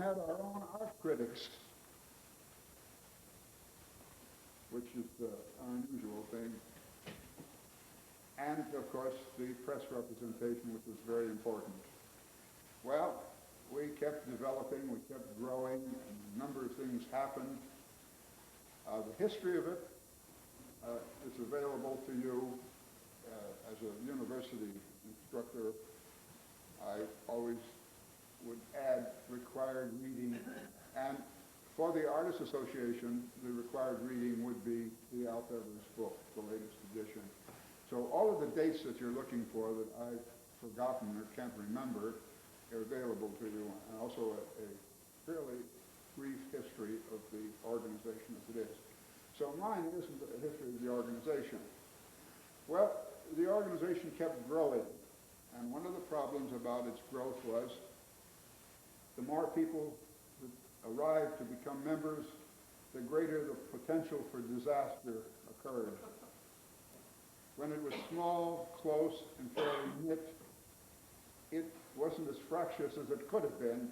had our own art critics, which is an unusual thing. And, of course, the press representation, which was very important. Well, we kept developing, we kept growing, a number of things happened. The history of it is available to you as a university instructor. I always would add required reading, and for the Artists Association, the required reading would be the Alphever's book, the latest edition. So all of the dates that you're looking for that I've forgotten or can't remember are available to you, and also a fairly brief history of the organization as it is. So mine isn't a history of the organization. Well, the organization kept growing, and one of the problems about its growth was the more people that arrived to become members, the greater the potential for disaster occurred. When it was small, close, and fairly knit, it wasn't as fractious as it could have been,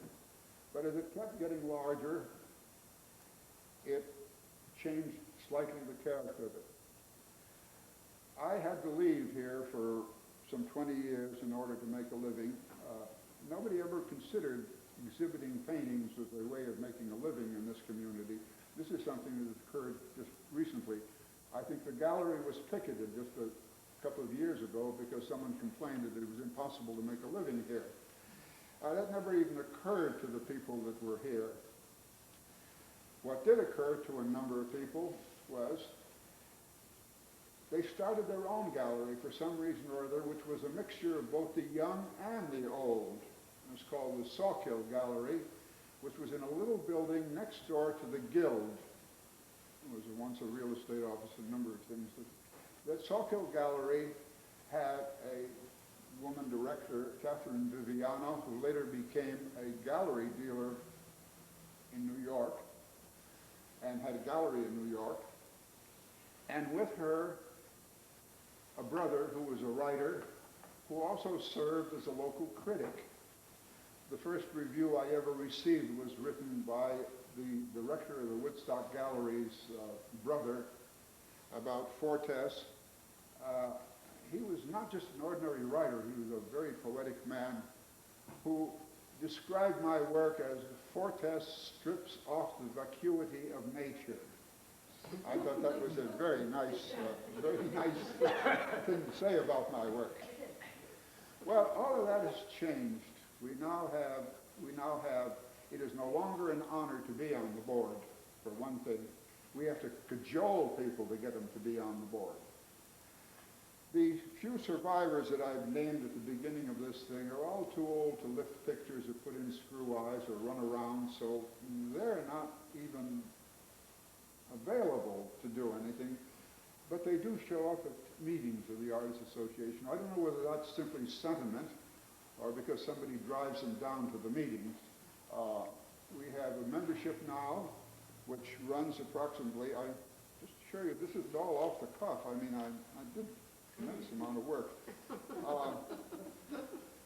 but as it kept getting larger, it changed slightly the character of it. I had to leave here for some 20 years in order to make a living. Nobody ever considered exhibiting paintings as a way of making a living in this community. This is something that has occurred just recently. I think the gallery was picketed just a couple of years ago because someone complained that it was impossible to make a living here. That never even occurred to the people that were here. What did occur to a number of people was they started their own gallery for some reason or other, which was a mixture of both the young and the old. It was called the Sawkill Gallery, which was in a little building next door to the Guild. It was once a real estate office, a number of things. That Sawkill Gallery had a woman director, Catherine Viviano, who later became a gallery dealer in New York and had a gallery in New York. And with her, a brother who was a writer, who also served as a local critic. The first review I ever received was written by the director of the Woodstock Gallery's brother about Fortess. He was not just an ordinary writer, he was a very poetic man who described my work as Fortess strips off the vacuity of nature. I thought that was a very nice thing to say about my work. Well, all of that has changed. We now have, it is no longer an honor to be on the board, for one thing. We have to cajole people to get them to be on the board. The few survivors that I've named at the beginning of this thing are all too old to lift pictures or put in screw eyes or run around, so they're not even available to do anything, but they do show up at meetings of the Artists Association. I don't know whether that's simply sentiment or because somebody drives them down to the meetings. We have a membership now which runs approximately, I just show you, this is all off the cuff. I mean, I did a tremendous amount of work.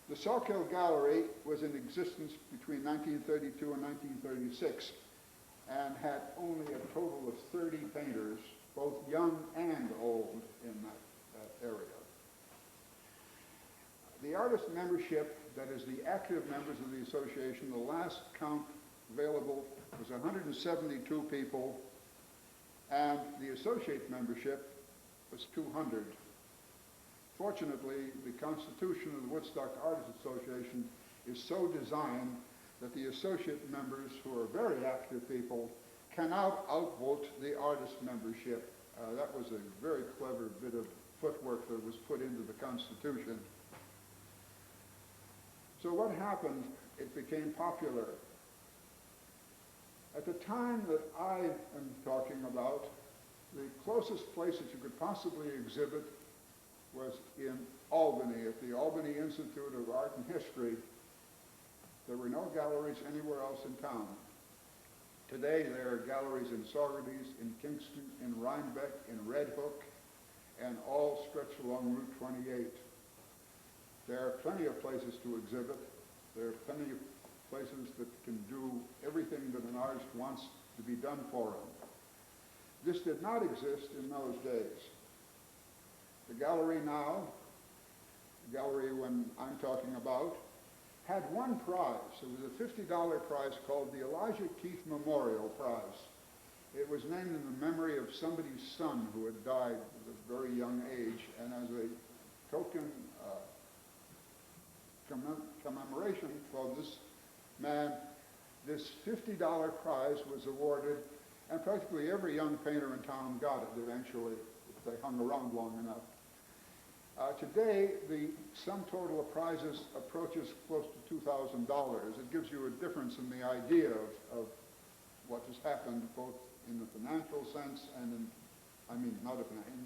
The Sawkill Gallery was in existence between 1932 and 1936 and had only a total of 30 painters, both young and old, in that area. The artist membership, that is the active members of the association, the last count available was 172 people, and the associate membership was 200. Fortunately, the constitution of the Woodstock Artists Association is so designed that the associate members, who are very active people, cannot outvote the artist membership. That was a very clever bit of footwork that was put into the Constitution. So what happened? It became popular. At the time that I am talking about, the closest place that you could possibly exhibit was in Albany, at the Albany Institute of Art and History. There were no galleries anywhere else in town. Today there are galleries in Saugerties, in Kingston, in Rhinebeck, in Red Hook, and all stretch along Route 28. There are plenty of places to exhibit. There are plenty of places that can do everything that an artist wants to be done for him. This did not exist in those days. The gallery now, the gallery when I'm talking about, had one prize. It was a $50 prize called the Elijah Keith Memorial Prize. It was named in the memory of somebody's son who had died at a very young age, and as a token commemoration for this man, this $50 prize was awarded, and practically every young painter in town got it eventually, if they hung around long enough. Today, the sum total of prizes approaches close to $2,000. It gives you a difference in the idea of what has happened, both in the financial sense and in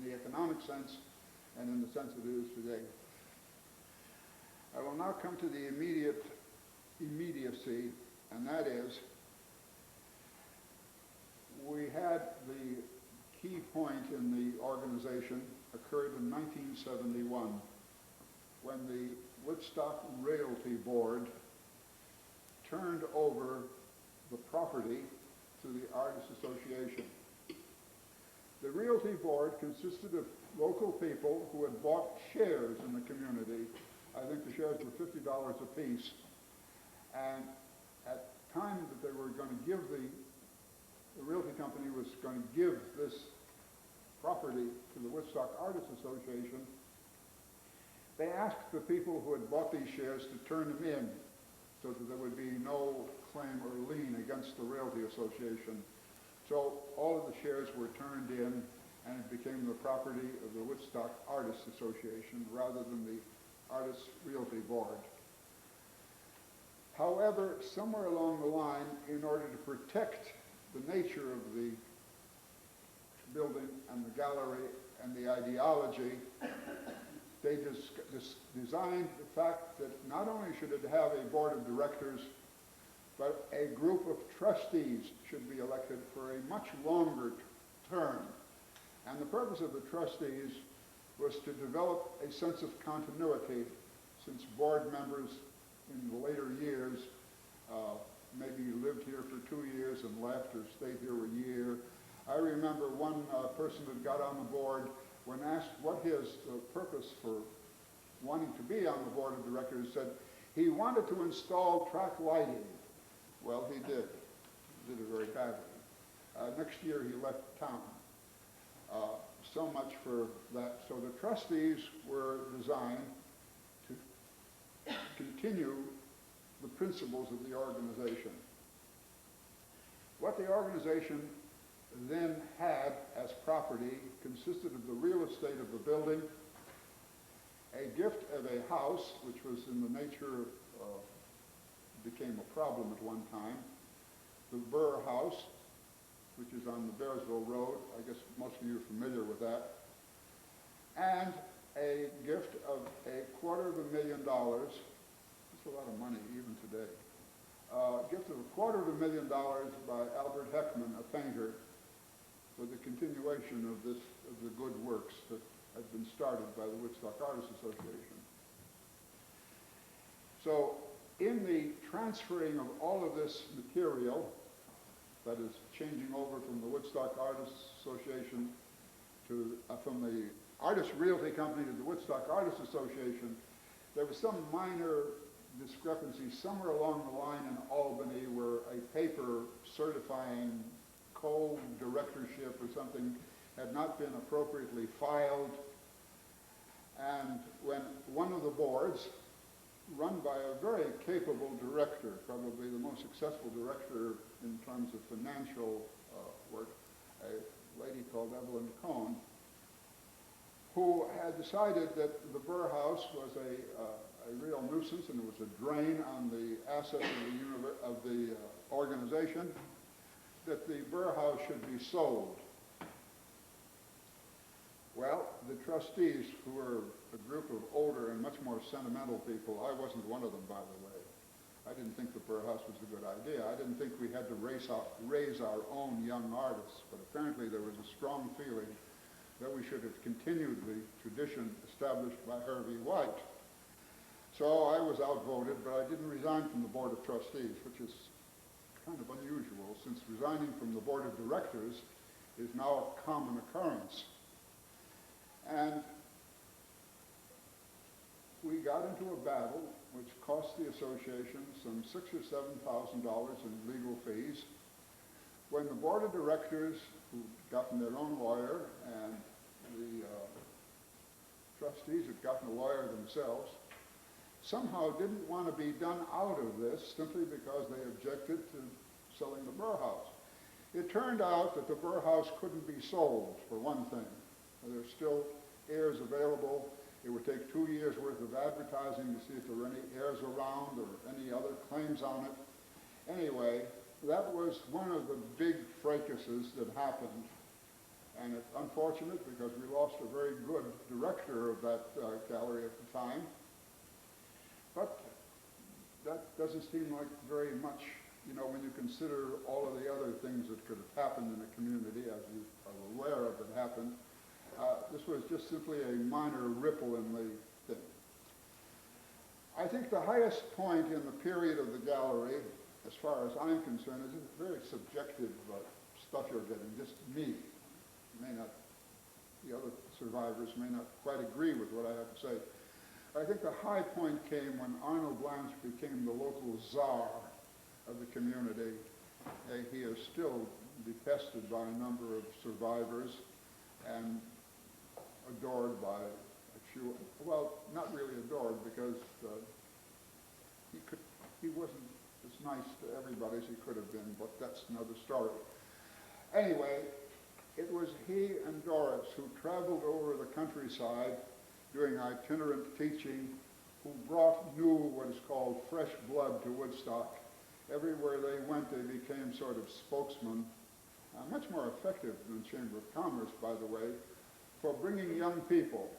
the economic sense and in the sense it is today. I will now come to the immediacy, and that is, we had the key point in the organization occurred in 1971 when the Woodstock Realty Board turned over the property to the Artists Association. The Realty Board consisted of local people who had bought shares in the community. I think the shares were $50 apiece. And at the time that they were going to give the Realty Company was going to give this property to the Woodstock Artists Association, they asked the people who had bought these shares to turn them in so that there would be no claim or lien against the Realty Association. So all of the shares were turned in, and it became the property of the Woodstock Artists Association rather than the Artists Realty Board. However, somewhere along the line, in order to protect the nature of the building and the gallery and the ideology, they designed the fact that not only should it have a board of directors, but a group of trustees should be elected for a much longer term. And the purpose of the trustees was to develop a sense of continuity, since board members in the later years maybe lived here for 2 years and left, or stayed here a year. I remember one person that got on the board, when asked what his purpose for wanting to be on the board of directors, said he wanted to install track lighting. Well, he did. He did it very badly. Next year he left town. So much for that. So the trustees were designed to continue the principles of the organization. What the organization then had as property consisted of the real estate of the building, a gift of a house, which was in the nature of, became a problem at one time, the Burr House, which is on the Bearsville Road. I guess most of you are familiar with that. And a gift of $250,000. That's a lot of money even today. A gift of $250,000 by Albert Heckman, a painter, for the continuation of the good works that had been started by the Woodstock Artists Association. So in the transferring of all of this material, that is changing over from the Woodstock Artists Association to, from the Artist Realty Company to the Woodstock Artists Association, there was some minor discrepancy somewhere along the line in Albany where a paper certifying co-directorship or something had not been appropriately filed. And when one of the boards, run by a very capable director, probably the most successful director in terms of financial work, a lady called Evelyn Cohn, who had decided that the Burr House was a real nuisance and it was a drain on the assets of the organization, that the Burr House should be sold. Well, the trustees, who were a group of older and much more sentimental people, I wasn't one of them, by the way. I didn't think the Burr House was a good idea. I didn't think we had to raise our own young artists, but apparently there was a strong feeling that we should have continued the tradition established by Harvey White. So I was outvoted, but I didn't resign from the Board of Trustees, which is kind of unusual since resigning from the Board of Directors is now a common occurrence. And we got into a battle which cost the association some $6,000 or $7,000 in legal fees. When the Board of Directors, who'd gotten their own lawyer, and the trustees had gotten a lawyer themselves, somehow didn't want to be done out of this simply because they objected to selling the Burr House. It turned out that the Burr House couldn't be sold, for one thing. There's still heirs available. It would take 2 years' worth of advertising to see if there were any heirs around or any other claims on it. Anyway, that was one of the big fracases that happened. And it's unfortunate because we lost a very good director of that gallery at the time. But that doesn't seem like very much, you know, when you consider all of the other things that could have happened in the community, as you are aware of that happened. This was just simply a minor ripple in the thing. I think the highest point in the period of the gallery, as far as I'm concerned, is very subjective stuff you're getting, just me. The other survivors may not quite agree with what I have to say. I think the high point came when Arnold Blanche became the local czar of the community. He is still detested by a number of survivors and adored by a few, well, not really adored because he wasn't as nice to everybody as he could have been, but that's another story. Anyway, it was he and Doris who traveled over the countryside doing itinerant teaching, who brought new, what is called fresh blood to Woodstock. Everywhere they went, they became sort of spokesmen, much more effective than the Chamber of Commerce, by the way, for bringing young people.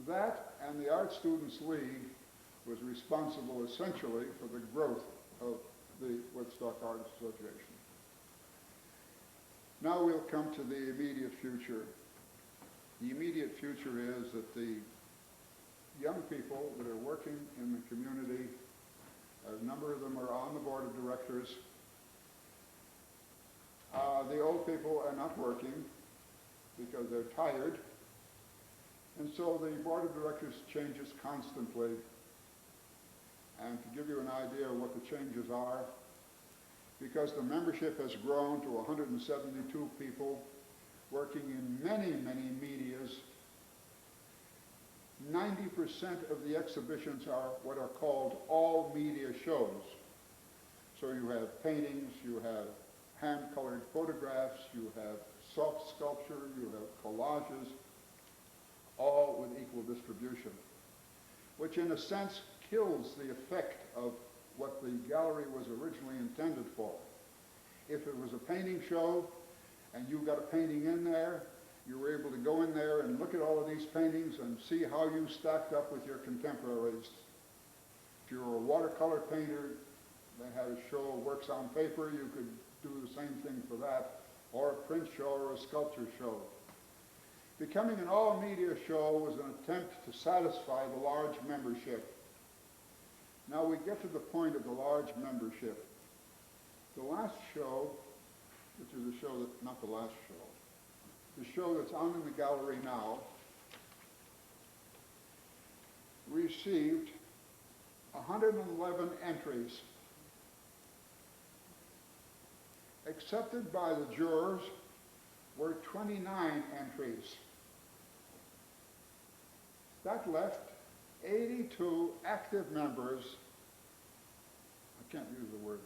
That and the Art Students League was responsible essentially for the growth of the Woodstock Arts Association. Now we'll come to the immediate future. The immediate future is that the young people that are working in the community, a number of them are on the board of directors. The old people are not working because they're tired. And so the board of directors changes constantly. And to give you an idea of what the changes are, because the membership has grown to 172 people working in many, many medias, 90% of the exhibitions are what are called all media shows. So you have paintings, you have hand-colored photographs, you have soft sculpture, you have collages, all with equal distribution, which in a sense kills the effect of what the gallery was originally intended for. If it was a painting show and you got a painting in there, you were able to go in there and look at all of these paintings and see how you stacked up with your contemporaries. If you were a watercolor painter, they had a show of works on paper, you could do the same thing for that, or a print show or a sculpture show. Becoming an all-media show was an attempt to satisfy the large membership. Now we get to the point of the large membership. The last show, which is a show that, not the last show, the show that's on in the gallery now, received 111 entries. Accepted by the jurors were 29 entries. That left 82 active members. I can't use the word.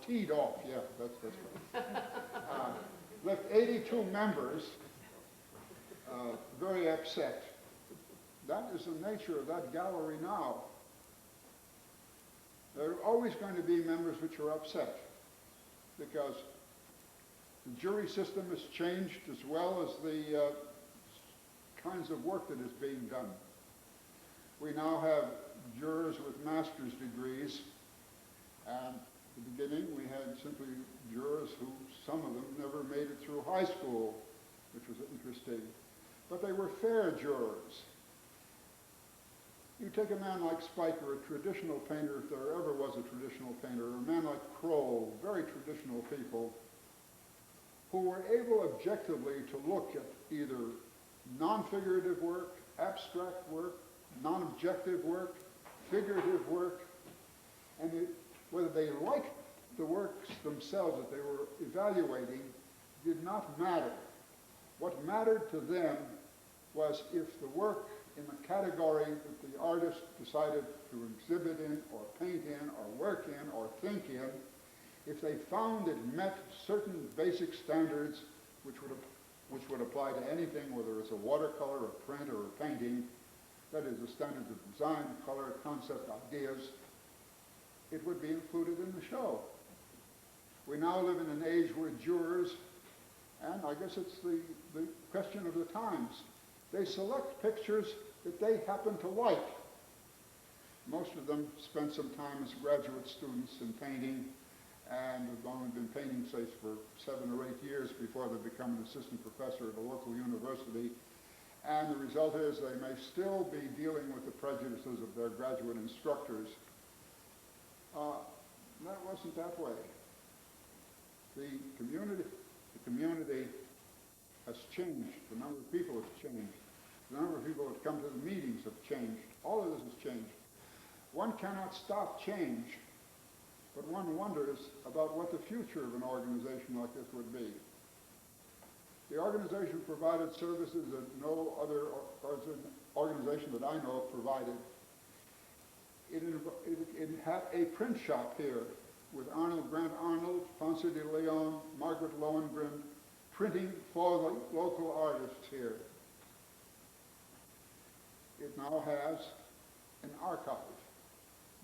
Teed off, yeah, that's right. Left 82 members very upset. That is the nature of that gallery now. There are always going to be members which are upset because the jury system has changed as well as the kinds of work that is being done. We now have jurors with master's degrees, and at the beginning we had simply jurors who, some of them, never made it through high school, which was interesting. But they were fair jurors. You take a man like Spiker, a traditional painter, if there ever was a traditional painter, or a man like Kroll, very traditional people, who were able objectively to look at either non-figurative work, abstract work, non-objective work, figurative work, and whether they liked the works themselves that they were evaluating did not matter. What mattered to them was if the work in the category that the artist decided to exhibit in, or paint in, or work in, or think in, if they found it met certain basic standards which would apply to anything, whether it's a watercolor, a print, or a painting, that is, the standards of design, color, concept, ideas, it would be included in the show. We now live in an age where jurors, and I guess it's the question of the times, they select pictures that they happen to like. Most of them spent some time as graduate students in painting, and have only been painting, say, for 7 or 8 years before they become an assistant professor at a local university. And the result is they may still be dealing with the prejudices of their graduate instructors. That wasn't that way. The community has changed. The number of people has changed. The number of people that come to the meetings have changed. All of this has changed. One cannot stop change, but one wonders about what the future of an organization like this would be. The organization provided services that no other organization that I know of provided. It had a print shop here with Grant Arnold, Ponce de Leon, Margaret Lohengrin, printing for the local artists here. It now has an archive.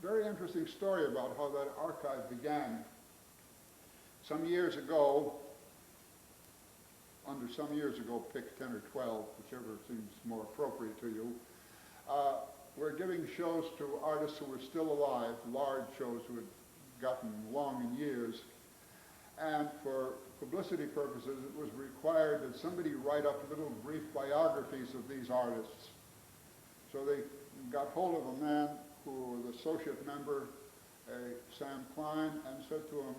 Very interesting story about how that archive began. Some years ago, pick 10 or 12, whichever seems more appropriate to you, we're giving shows to artists who were still alive, large shows who had gotten long in years, and for publicity purposes it was required that somebody write up little brief biographies of these artists. So they got hold of a man who was associate member, Sam Klein, and said to him,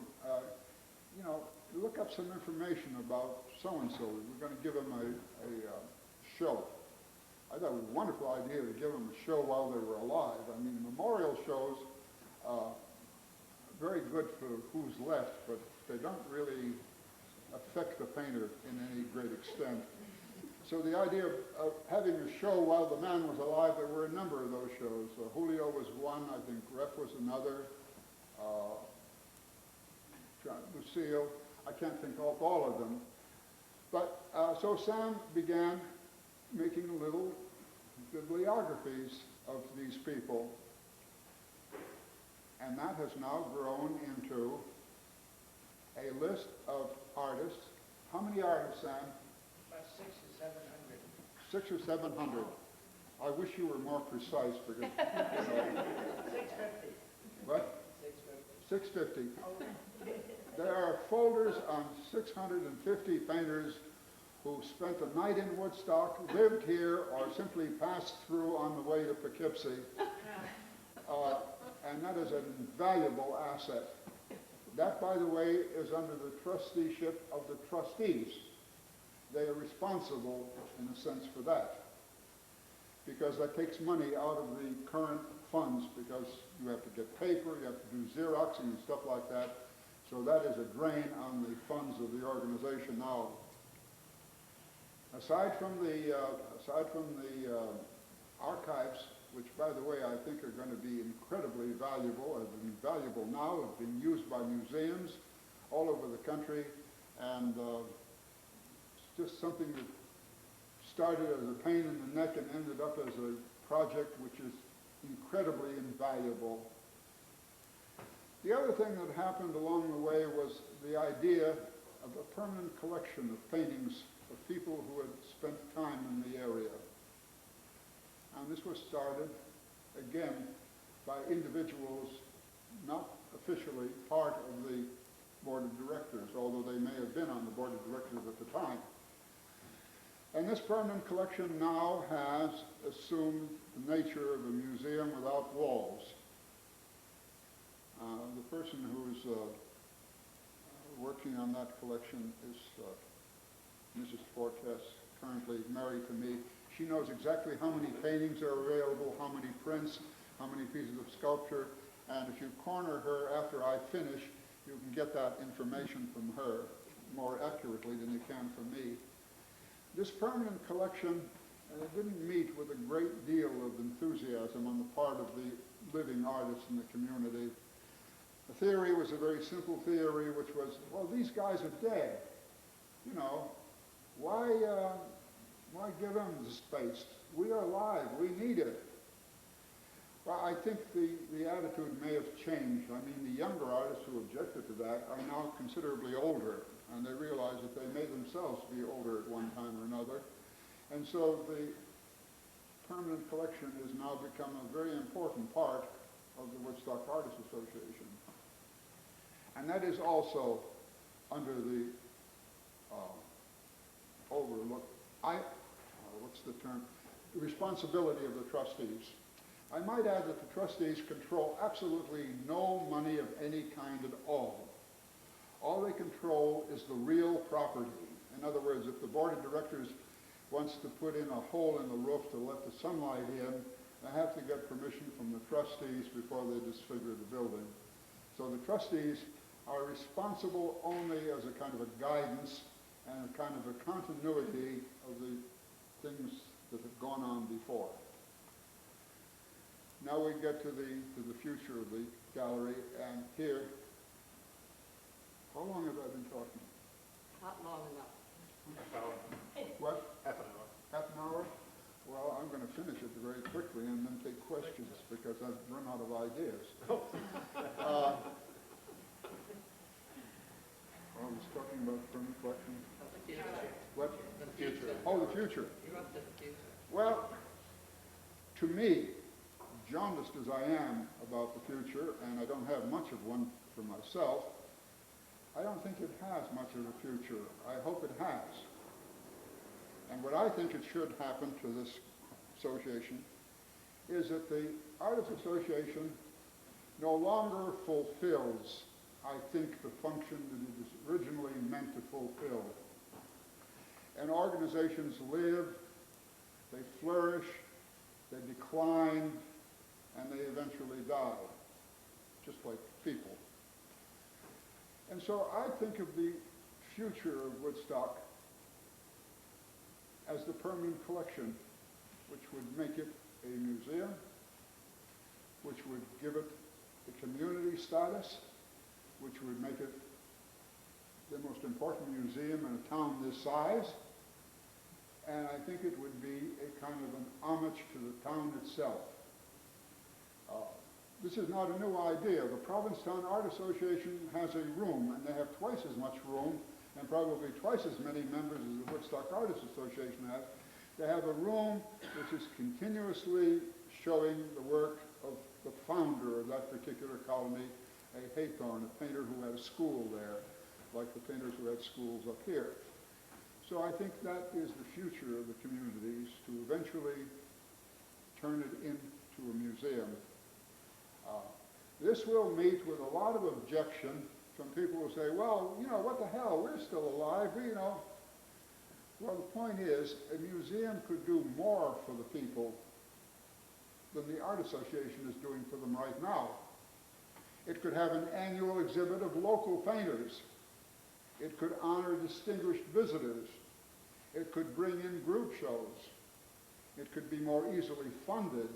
look up some information about so-and-so. We're going to give him a show. I thought it was a wonderful idea to give them a show while they were alive. I mean, memorial shows, very good for who's left, but they don't really affect the painter in any great extent. So the idea of having a show while the man was alive, there were a number of those shows. Julio was one, I think Rep was another, Lucille, I can't think of all of them. But so Sam began making little bibliographies of these people, and that has now grown into a list of artists. How many artists, Sam? About 600 or 700. 600 or 700. I wish you were more precise because, 650. What? 650. 650. There are folders on 650 painters who spent a night in Woodstock, lived here, or simply passed through on the way to Poughkeepsie. And that is an invaluable asset. That, by the way, is under the trusteeship of the trustees. They are responsible, in a sense, for that, because that takes money out of the current funds, because you have to get paper, you have to do Xeroxing and stuff like that. So that is a drain on the funds of the organization now. Aside from the archives, which, by the way, I think are going to be incredibly valuable, have been valuable now, have been used by museums all over the country, and it's just something that started as a pain in the neck and ended up as a project which is incredibly invaluable. The other thing that happened along the way was the idea of a permanent collection of paintings of people who had spent time in the area. And this was started, again, by individuals not officially part of the board of directors, although they may have been on the board of directors at the time. And this permanent collection now has assumed the nature of a museum without walls. The person who's working on that collection is Mrs. Fortess, currently married to me. She knows exactly how many paintings are available, how many prints, how many pieces of sculpture, and if you corner her after I finish, you can get that information from her more accurately than you can from me. This permanent collection didn't meet with a great deal of enthusiasm on the part of the living artists in the community. The theory was a very simple theory, which was, well, these guys are dead. You know, why give them the space? We are alive. We need it. Well, I think the attitude may have changed. I mean, the younger artists who objected to that are now considerably older, and they realize that they may themselves be older at one time or another. And so the permanent collection has now become a very important part of the Woodstock Artists Association. And that is also under the the responsibility of the trustees. I might add that the trustees control absolutely no money of any kind at all. All they control is the real property. In other words, if the board of directors wants to put in a hole in the roof to let the sunlight in, they have to get permission from the trustees before they disfigure the building. So the trustees are responsible only as a kind of a guidance and a kind of a continuity of the things that have gone on before. Now we get to the future of the gallery, and here, how long have I been talking? Not long enough. Half hour. What? Half an hour. Half an hour? Well, I'm going to finish it very quickly and then take questions because I've run out of ideas. I was talking about permanent collection. The future. What? The future. Oh, the future. You're up to the future. Well, to me, jaundiced as I am about the future, and I don't have much of one for myself, I don't think it has much of a future. I hope it has. And what I think it should happen to this association is that the Artists Association no longer fulfills, I think, the function that it was originally meant to fulfill. And organizations live, they flourish, they decline, and they eventually die, just like people. And so I think of the future of Woodstock as the permanent collection, which would make it a museum, which would give it a community status, which would make it the most important museum in a town this size, and I think it would be a kind of an homage to the town itself. This is not a new idea. The Provincetown Art Association has a room, and they have twice as much room, and probably twice as many members as the Woodstock Artists Association has. They have a room which is continuously showing the work of the founder of that particular colony, a Haythorne, a painter who had a school there, like the painters who had schools up here. So I think that is the future of the communities, to eventually turn it into a museum. This will meet with a lot of objection from people who say, well, you know, what the hell, we're still alive, you know. Well, the point is, a museum could do more for the people than the Art Association is doing for them right now. It could have an annual exhibit of local painters. It could honor distinguished visitors. It could bring in group shows. It could be more easily funded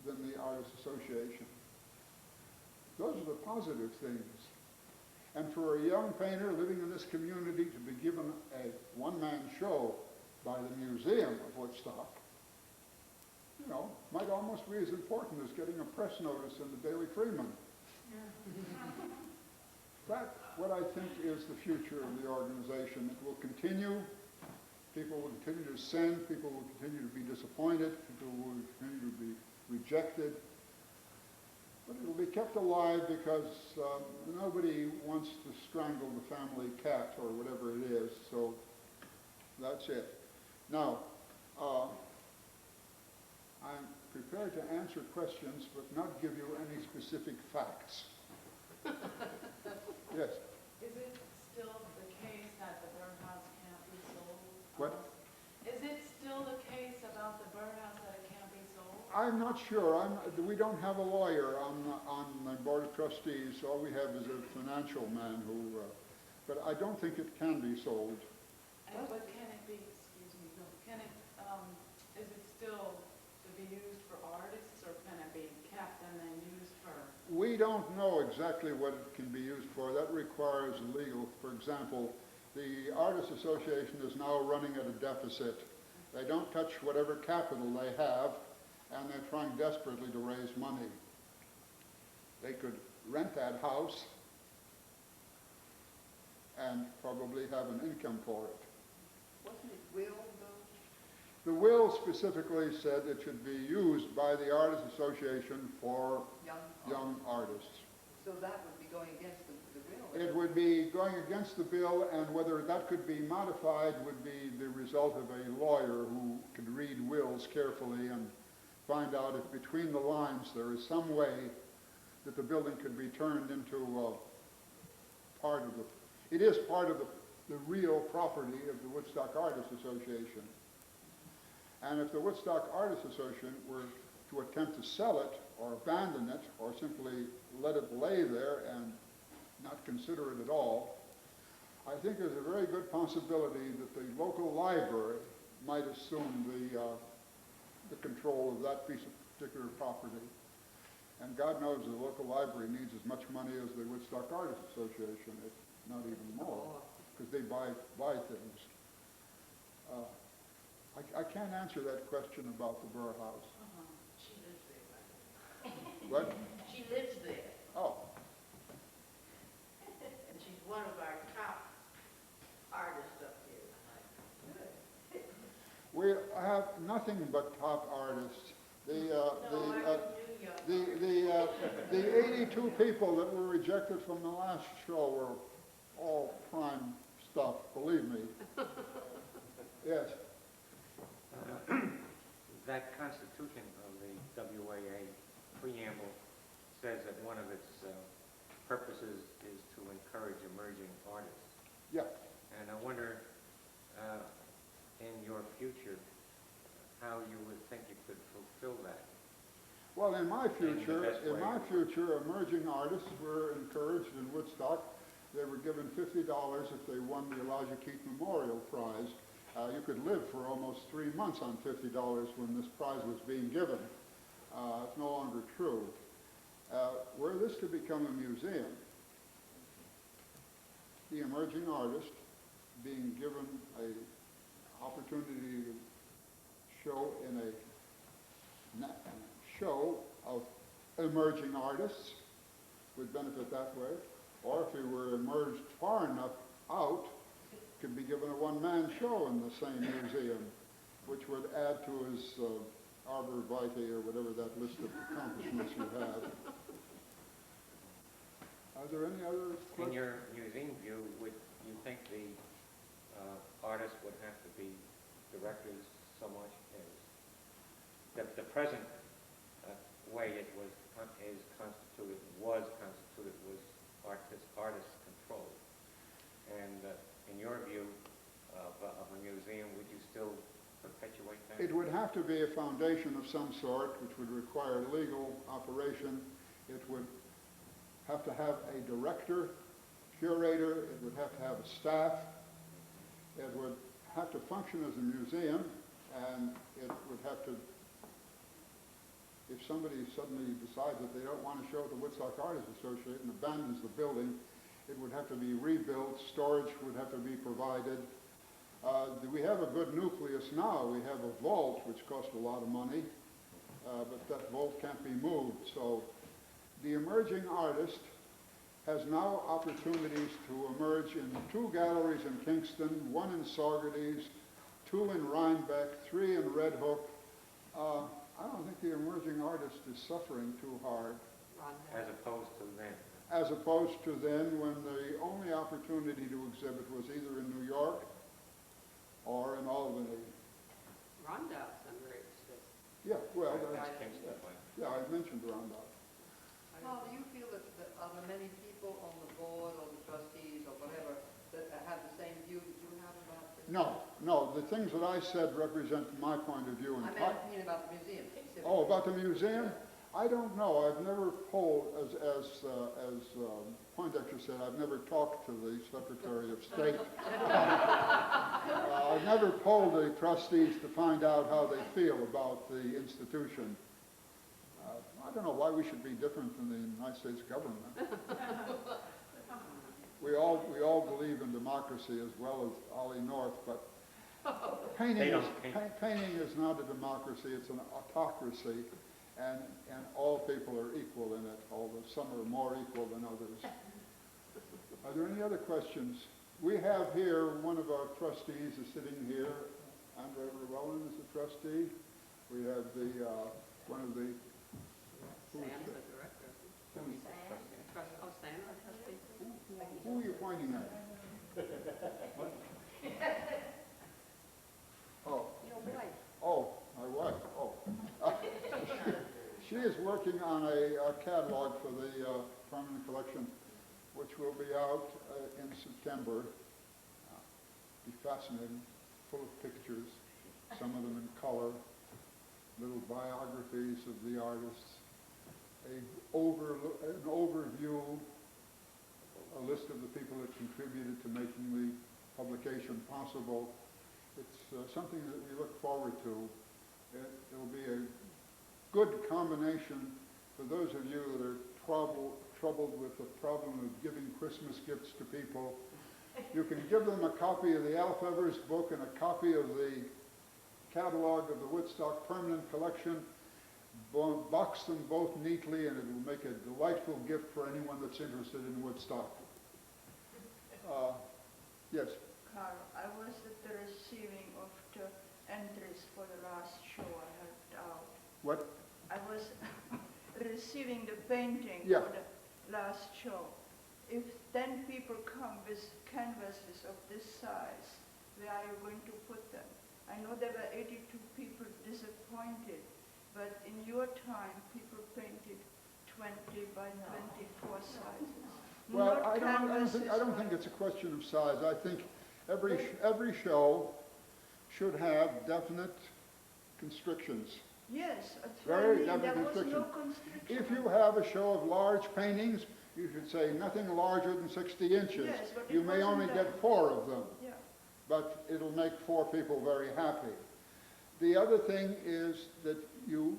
than the Artists Association. Those are the positive things. And for a young painter living in this community to be given a one-man show by the Museum of Woodstock, you know, might almost be as important as getting a press notice in the Daily Freeman. That's what I think is the future of the organization. It will continue. People will continue to send. People will continue to be disappointed. People will continue to be rejected. But it will be kept alive because nobody wants to strangle the family cat or whatever it is. So that's it. Now, I'm prepared to answer questions but not give you any specific facts. Yes? Is it still the case that the birdhouse can't be sold? What? Is it still the case about the birdhouse that it can't be sold? I'm not sure. We don't have a lawyer on the Board of Trustees. All we have is a financial man who, but I don't think it can be sold. And but can it be, excuse me, can it, is it still to be used for artists, or can it be kept and then used for? We don't know exactly what it can be used for. That requires legal. For example, the Artists Association is now running at a deficit. They don't touch whatever capital they have, and they're trying desperately to raise money. They could rent that house and probably have an income for it. Wasn't it Will, though? The will specifically said it should be used by the Artists Association for young artists. So that would be going against the will. It would be going against the bill, and whether that could be modified would be the result of a lawyer who could read wills carefully and find out if between the lines there is some way that the building could be turned into part of it is part of the real property of the Woodstock Artists Association. And if the Woodstock Artists Association were to attempt to sell it or abandon it or simply let it lay there and not consider it at all, I think there's a very good possibility that the local library might assume the control of that piece of particular property. And God knows the local library needs as much money as the Woodstock Artists Association, if not even more, because they buy things. I can't answer that question about the Burr House. She lives there, right? What? She lives there, Oh, and she's one of our top artists up here. Good. we have nothing but top artists. No, I knew you. The 82 people that were rejected from the last show were all prime stuff, believe me. Yes. That constitution of the WAA preamble says that one of its purposes is to encourage emerging artists. Yeah. And I wonder, in your future, how you would think you could fulfill that. Well, in my future, best way. emerging artists were encouraged in Woodstock. They were given $50 if they won the Elijah Keith Memorial Prize. You could live for almost 3 months on $50 when this prize was being given. It's no longer true. Were this to become a museum, the emerging artist being given an opportunity to show in a show of emerging artists would benefit that way. Or if he were emerged far enough out, could be given a one-man show in the same museum, which would add to his arbor vitae or whatever that list of accomplishments you have. Are there any other questions? In your museum view, would you think the artists would have to be directors so much as the present way it was constituted was artist controlled? And in your view of a museum, would you still perpetuate that? It would have to be a foundation of some sort, which would require legal operation. It would have to have a director, curator. It would have to have a staff. It would have to function as a museum, and it would have to, if somebody suddenly decides that they don't want to show at the Woodstock Artists Association and abandons the building, it would have to be rebuilt. Storage would have to be provided. We have a good nucleus now. We have a vault, which costs a lot of money, but that vault can't be moved. So the emerging artist has now opportunities to emerge in 2 galleries in Kingston, 1 in Saugerties, 2 in Rhinebeck, 3 in Red Hook. I don't think the emerging artist is suffering too hard. As opposed to then? As opposed to then, when the only opportunity to exhibit was either in New York or in Albany. mentioned around that. Karl, do you feel that are there many people on the board or the trustees or whatever that have the same view that you have about this? No, the things that I said represent my point of view. I mean about the museum. specifically. Oh, about the museum? I don't know. I've never polled, as Poindexter said, I've never talked to the Secretary of State. I've never polled the trustees to find out how they feel about the institution. I don't know why we should be different than the United States government. We all believe in democracy as well as Ollie North, but painting is not a democracy, it's an autocracy, and all people are equal in it, although some are more equal than others. Are there any other questions? We have here, one of our trustees is sitting here. Andre Llewellyn is a trustee. We have the, one of the... Sam's the director. Oh, Sam, the trustee. Who are you pointing at? What? Oh. Your wife. Oh, my wife, oh. She is working on a catalog for the permanent collection, which will be out in September. Be fascinating, full of pictures, some of them in color, little biographies of the artists, an overview, a list of the people that contributed to making the publication possible. It's something that we look forward to. It'll be a good combination for those of you that are troubled with the problem of giving Christmas gifts to people. You can give them a copy of the Alf Evers book and a copy of the catalog of the Woodstock permanent collection. Box them both neatly, and it will make a delightful gift for anyone that's interested in Woodstock. Yes. Karl, I was at the receiving of the entries for the last show I helped out. What? I was receiving the painting Yeah. for the last show. If 10 people come with canvases of this size, where are you going to put them? I know there were 82 people disappointed, but in your time, people painted 20 by 24 sizes. Well, Not I canvases don't think it's a question of size. I think every show should have definite constrictions. Yes, that's Very what I mean. There definite was no constriction. constriction. If you have a show of large paintings, you should say nothing larger than 60 inches. Yes, but it You may wasn't only that. get 4 of them, Yeah. but it'll make 4 people very happy. The other thing is that you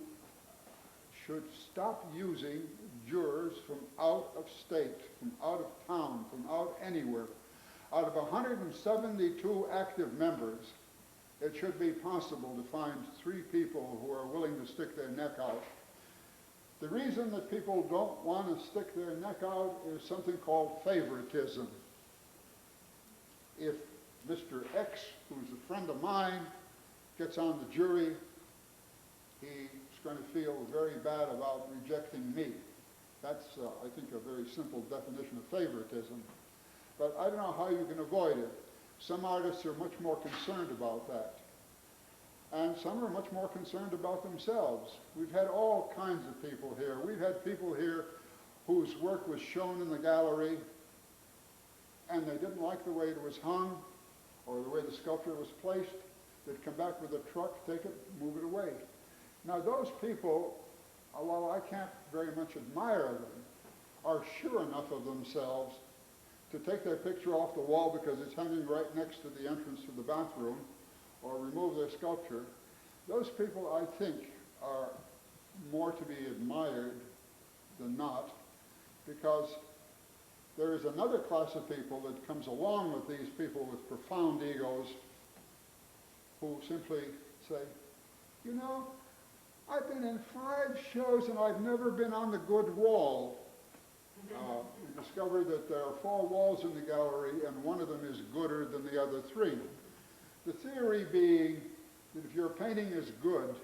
should stop using jurors from out of state, from out of town, from out anywhere. Out of 172 active members, it should be possible to find 3 people who are willing to stick their neck out. The reason that people don't want to stick their neck out is something called favoritism. If Mr. X, who's a friend of mine, gets on the jury, he's going to feel very bad about rejecting me. That's, I think, a very simple definition of favoritism. But I don't know how you can avoid it. Some artists are much more concerned about that. And some are much more concerned about themselves. We've had all kinds of people here. We've had people here whose work was shown in the gallery, and they didn't like the way it was hung or the way the sculpture was placed. They'd come back with a truck, take it, move it away. Now those people, while I can't very much admire them, are sure enough of themselves to take their picture off the wall because it's hanging right next to the entrance to the bathroom, or remove their sculpture. Those people, I think, are more to be admired than not, because there is another class of people that comes along with these people with profound egos who simply say, you know, I've been in 5 shows and I've never been on the good wall. We discovered that there are 4 walls in the gallery and one of them is gooder than the other 3. The theory being that if your painting is good,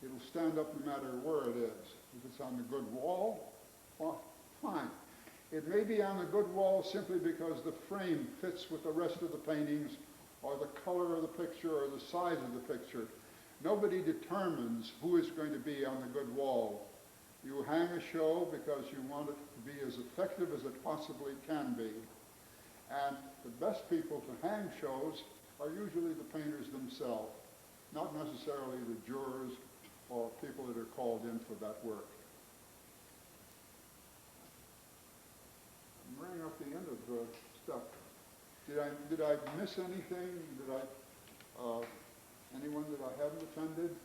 it'll stand up no matter where it is. If it's on the good wall, well, fine. It may be on the good wall simply because the frame fits with the rest of the paintings, or the color of the picture, or the size of the picture. Nobody determines who is going to be on the good wall. You hang a show because you want it to be as effective as it possibly can be. And the best people to hang shows are usually the painters themselves, not necessarily the jurors or people that are called in for that work. I'm running up the end of stuff. Did I miss anything? Anyone that I haven't offended?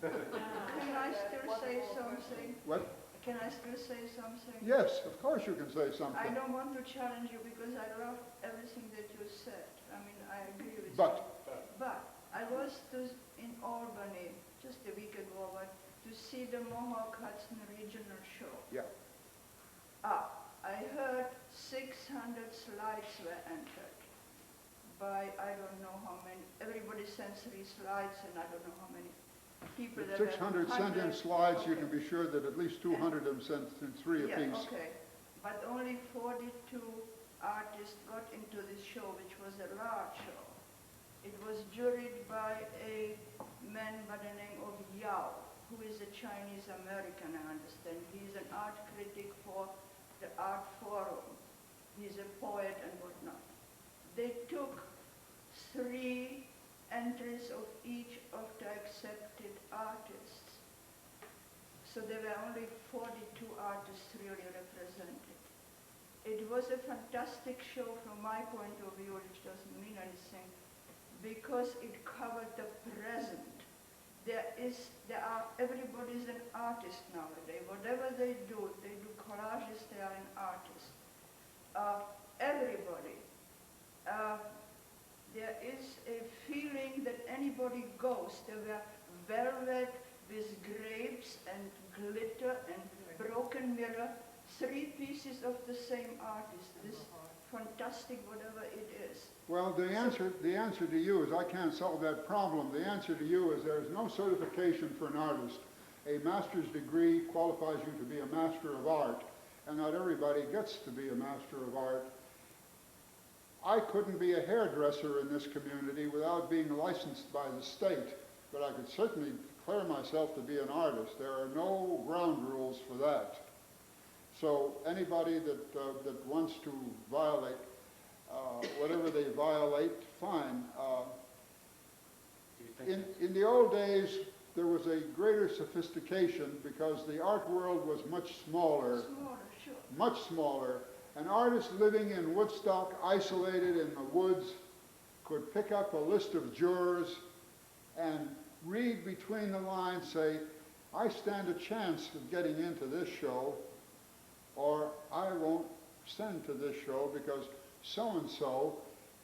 Can I still say something? What? Can I still say something? Yes, of course you can say something. I don't want to challenge you because I love everything that you said. I mean, I agree with you. But I was in Albany just a week ago to see the Mohawk Hudson Regional Show. yeah, I heard 600 slides were entered by I don't know how many. Everybody sent 3 slides and I don't know how many people. if 600 sent in slides, you can be sure that at least 200 of them sent in 3 apiece. Yeah, okay. But only 42 artists got into this show, which was a large show. It was juried by a man by the name of Yao, who is a Chinese American, I understand. He's an art critic for the Art Forum. He's a poet and whatnot. They took 3 entries of each of the accepted artists. So there were only 42 artists really represented. It was a fantastic show from my point of view, which doesn't mean anything, because it covered the present. Everybody's an artist nowadays. Whatever they do collages, they are an artist. Everybody. There is a feeling that anybody goes. There were velvet with grapes and glitter and broken mirror, 3 pieces of the same artist. This fantastic, whatever it is. Well, the answer to you is I can't solve that problem. The answer to you is there is no certification for an artist. A master's degree qualifies you to be a master of art, and not everybody gets to be a master of art. I couldn't be a hairdresser in this community without being licensed by the state, but I could certainly declare myself to be an artist. There are no ground rules for that. So anybody that wants to violate whatever they violate, fine. Do you think In the old days, there was a greater sophistication because the art world was much smaller, Sure. much smaller. An artist living in Woodstock, isolated in the woods, could pick up a list of jurors and read between the lines, say, I stand a chance of getting into this show, or I won't send to this show because so-and-so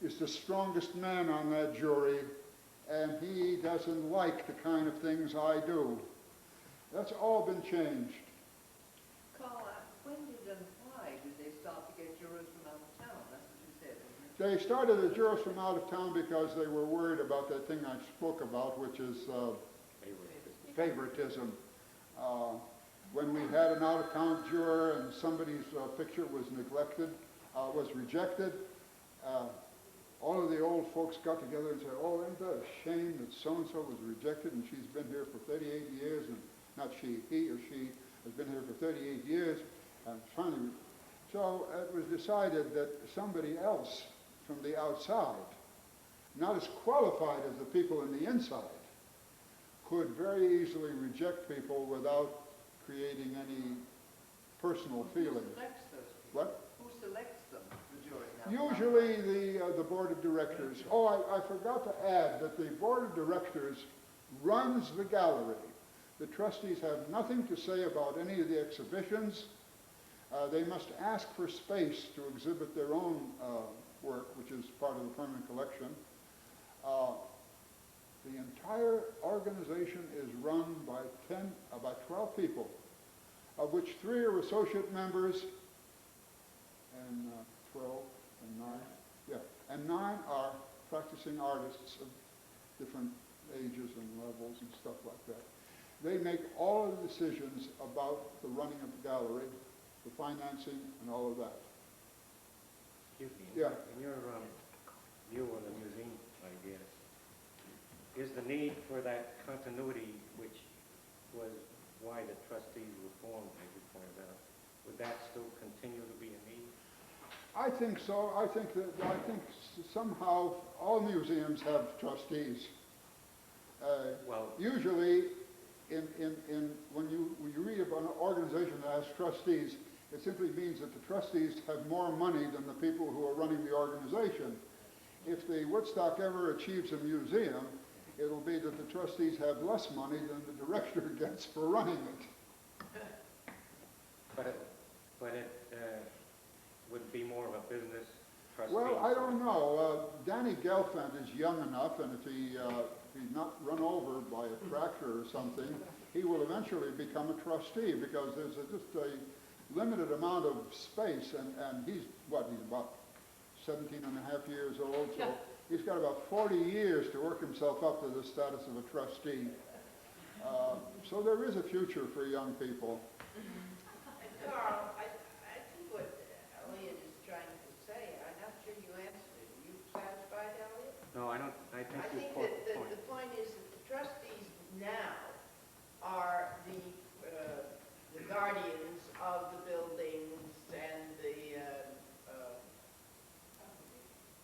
is the strongest man on that jury, and he doesn't like the kind of things I do. That's all been changed. Karl, when did and why did they start to get jurors from out of town? That's what you said, isn't it? They started the jurors from out of town because they were worried about that thing I spoke about, which is favoritism. When we had an out-of-town juror and somebody's picture was neglected, was rejected, all of the old folks got together and said, oh, ain't that a shame that so-and-so was rejected and she's been here for 38 years, and not she, he or she has been here for 38 years, and finally, so it was decided that somebody else from the outside, not as qualified as the people in the inside, could very easily reject people without creating any personal feeling. Who selects those people? What? Who selects them, the jury? Now, Usually the board of directors. Oh, I forgot to add that the board of directors runs the gallery. The trustees have nothing to say about any of the exhibitions. They must ask for space to exhibit their own work, which is part of the permanent collection. The entire organization is run by 12 people, of which 3 are associate members, and 12 and 9, yeah, and 9 are practicing artists of different ages and levels and stuff like that. They make all of the decisions about the running of the gallery, the financing, and all of that. Excuse me. Yeah. In your view of the museum, I guess, is the need for that continuity which was why the trustees were formed, as you pointed out, would that still continue to be a need? I think so. I think somehow all museums have trustees. Well, Usually, when you read about an organization that has trustees, it simply means that the trustees have more money than the people who are running the organization. If the Woodstock ever achieves a museum, it'll be that the trustees have less money than the director gets for running it. but it would be more of a business trustee. Well, I don't know. Danny Gelfand is young enough, and if he's not run over by a tractor or something, he will eventually become a trustee because there's just a limited amount of space, and he's about 17 and a half years old, so he's got about 40 years to work himself up to the status of a trustee. So there is a future for young people. And Karl, I think what Elliot is trying to say, I'm not sure you answered it. Are you satisfied, Elliot? No, I don't, I think I you think put that the point is that the trustees now are the guardians of the buildings and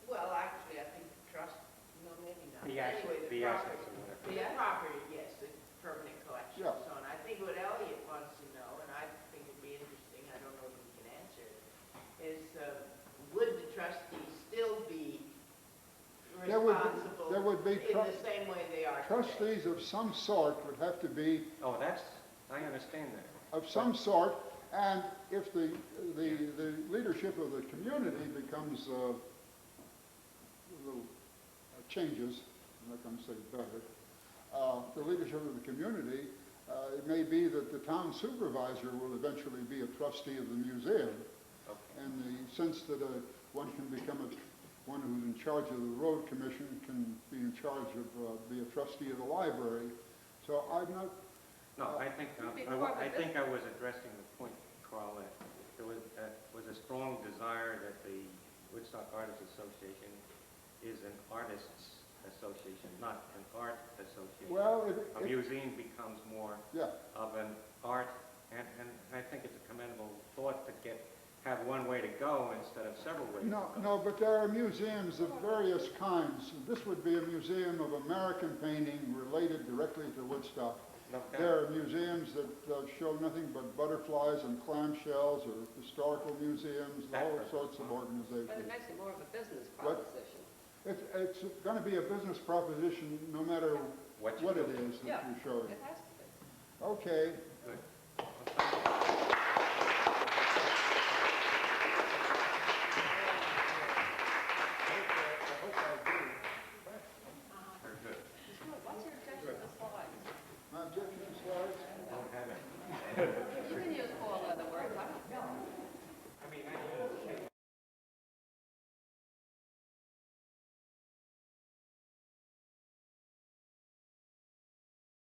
well, actually, I think the trust, no, maybe not. the Anyway, assets, the assets or whatever. The property, yes, the permanent collection Yeah. and so on. I think what Elliot wants to know, and I think it'd be interesting, I don't know if he can answer it, is would the trustees still be There responsible would be in the same way they are today? Trustees of some sort would have to be Oh, I understand that. of some sort, and if the leadership of the community becomes a little changes, I'm not going to say better, the leadership of the community, it may be that the town supervisor will eventually be a trustee of the museum, Okay. in the sense that one can become one who's in charge of the road commission can be in charge of, be a trustee of the library. So I'm not, No, I think I was addressing the point, Karl, that there was a strong desire that the Woodstock Artists Association is an artists association, not an art association. well, A museum becomes more yeah. of an art, and I think it's a commendable thought to have one way to go instead of several ways No, to go. no, but there are museums of various kinds. This would be a museum of American painting related directly to Woodstock. No doubt. There are museums that show nothing but butterflies and clamshells, or historical museums, all sorts of But it organizations. makes it more of a business What? proposition. It's going to be a business proposition no matter What you what it do. is that Yeah, you show. it has to be. Okay,